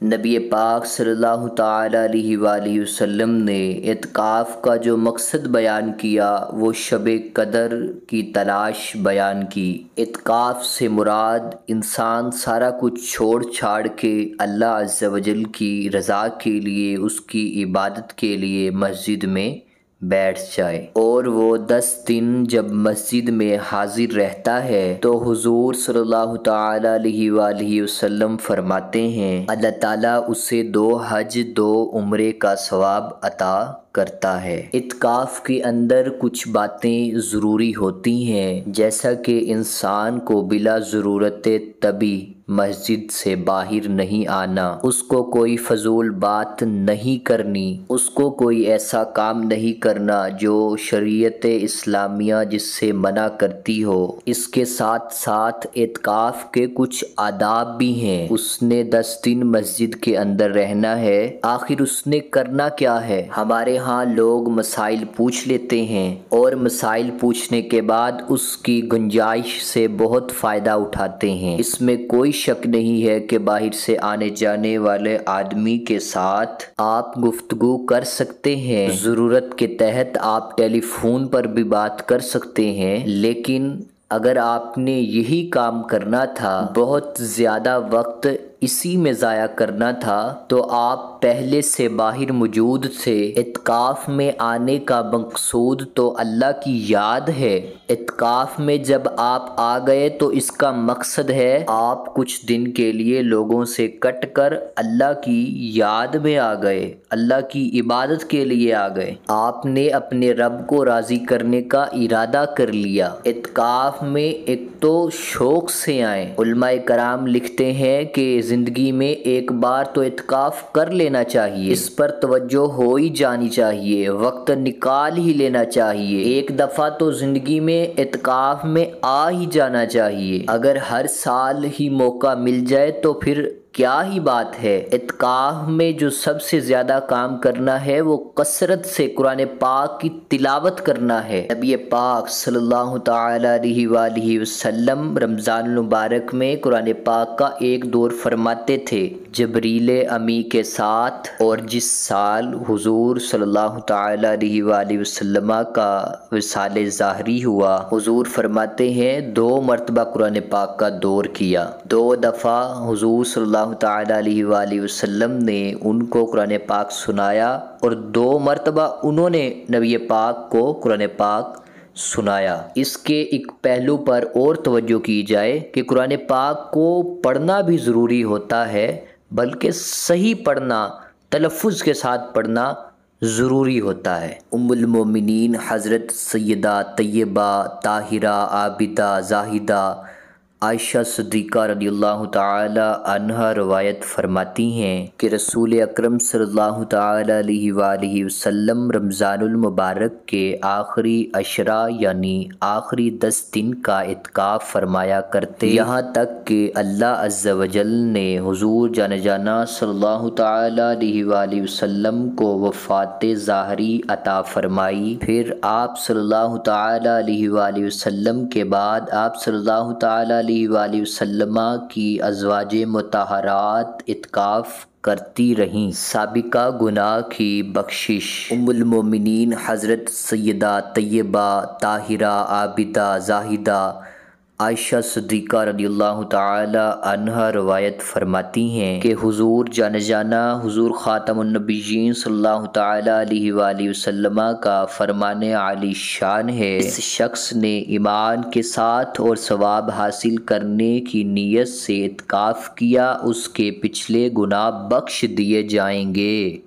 نبی پاک صلی اللہ تعالیٰ علیہ وآلہ وسلم نے اعتکاف کا جو مقصد بیان کیا وہ شب قدر کی تلاش بیان کی۔ اعتکاف سے مراد انسان سارا کچھ چھوڑ چھاڑ کے اللہ عز و جل کی رضا کے لیے، اس کی عبادت کے لیے مسجد میں بیٹھ جائے، اور وہ 10 دن جب مسجد میں حاضر رہتا ہے تو حضور صلی اللہ تعالیٰ علیہ وآلہ وسلم فرماتے ہیں اللہ تعالیٰ اسے 2 حج 2 عمرے کا ثواب عطا کرتا ہے۔ اعتکاف کے اندر کچھ باتیں ضروری ہوتی ہیں، جیسا کہ انسان کو بلا ضرورت طبی مسجد سے باہر نہیں آنا، اس کو کوئی فضول بات نہیں کرنی، اس کو کوئی ایسا کام نہیں کرنا جو شریعت اسلامیہ جس سے منع کرتی ہو۔ اس کے ساتھ ساتھ اعتکاف کے کچھ آداب بھی ہیں۔ اس نے 10 دن مسجد کے اندر رہنا ہے، آخر اس نے کرنا کیا ہے؟ ہمارے ہاں لوگ مسائل پوچھ لیتے ہیں اور مسائل پوچھنے کے بعد اس کی گنجائش سے بہت فائدہ اٹھاتے ہیں۔ اس میں کوئی شک نہیں ہے کہ باہر سے آنے جانے والے آدمی کے ساتھ آپ گفتگو کر سکتے ہیں، ضرورت کے تحت آپ ٹیلی فون پر بھی بات کر سکتے ہیں، لیکن اگر آپ نے یہی کام کرنا تھا، بہت زیادہ وقت اسی میں ضائع کرنا تھا، تو آپ پہلے سے باہر موجود تھے۔ اعتکاف میں آنے کا مقصود تو اللہ کی یاد ہے۔ اعتکاف میں جب آپ آ گئے تو اس کا مقصد ہے آپ کچھ دن کے لیے لوگوں سے کٹ کر اللہ کی یاد میں آ گئے، اللہ کی عبادت کے لیے آ گئے۔ آپ نے اپنے رب کو راضی کرنے کا ارادہ کر لیا۔ اعتکاف میں ایک تو شوق سے آئیں۔ علماء کرام لکھتے ہیں کہ زندگی میں ایک بار تو اعتکاف کر لینا چاہیے، اس پر توجہ ہو ہی جانی چاہیے، وقت نکال ہی لینا چاہیے، ایک دفعہ تو زندگی میں اعتکاف میں آ ہی جانا چاہیے۔ اگر ہر سال ہی موقع مل جائے تو پھر کیا ہی بات ہے۔ اعتکاف میں جو سب سے زیادہ کام کرنا ہے وہ کثرت سے قرآن پاک کی تلاوت کرنا ہے۔ نبی پاک صلی اللہ تعالیٰ علیہ وآلہ وسلم رمضان المبارک میں قرآن پاک کا ایک دور فرماتے تھے جبریل امی کے ساتھ، اور جس سال حضور صلی اللہ تعالیٰ علیہ وآلہ وسلم کا وصال ظاہری ہوا، حضور فرماتے ہیں 2 مرتبہ قرآن پاک کا دور کیا، 2 دفعہ حضور صلی اللہ تعالیٰ علیہ وآلہ وسلم نے ان کو قرآن پاک سنایا، اور 2 مرتبہ انہوں نے نبی پاک کو قرآن پاک سنایا۔ اس کے ایک پہلو پر اور توجہ کی جائے کہ قرآن پاک کو پڑھنا بھی ضروری ہوتا ہے، بلکہ صحیح پڑھنا، تلفظ کے ساتھ پڑھنا ضروری ہوتا ہے۔ ام المومنین حضرت سیدہ طیبہ طاہرہ عابدہ زاہدہ عائشہ صدیقہ رضی اللہ تعالی عنہا روایت فرماتی ہیں کہ رسول اکرم صلی اللہ تعالی علیہ وآلہ وسلم رمضان المبارک کے آخری عشرہ یعنی آخری 10 دن کا اعتکاف فرمایا کرتے، یہاں تک کہ اللہ عز و جل نے حضور جان جانا صلی اللہ تعالی علیہ وآلہ وسلم کو وفات ظاہری عطا فرمائی۔ پھر آپ صلی اللہ تعالی علیہ وآلہ وسلم کے بعد آپ صلی اللہ تعالی علیہ وآلہ وسلم کی ازواج مطہرات اعتکاف کرتی رہیں۔ سابقہ گناہ کی بخشش۔ ام المومنین حضرت سیدہ طیبہ طاہرہ عابدہ زاہدہ عائشہ صدیقہ رضی اللہ تعالی عنہا روایت فرماتی ہیں کہ حضور جان جانا حضور خاتم النبیین صلی اللہ تعالی علیہ وآلہ وسلم کا فرمان عالی شان ہے، اس شخص نے ایمان کے ساتھ اور ثواب حاصل کرنے کی نیت سے اعتکاف کیا، اس کے پچھلے گناہ بخش دیے جائیں گے۔